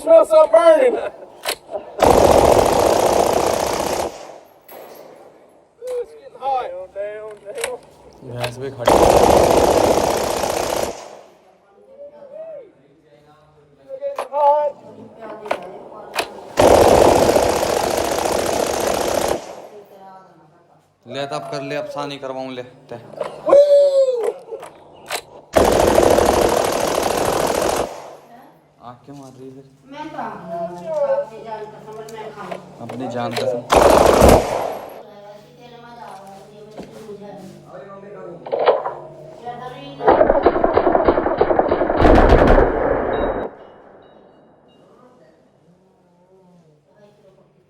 smell something burning. It's getting hot. Down. भैंस भी खड़ी It's getting hot. ले तब कर ले अब सानी करवाऊं ले ते Woo! आँख क्यों मार रही है मैं तो अपनी जान कसम मैं खाऊं अपनी जान कसम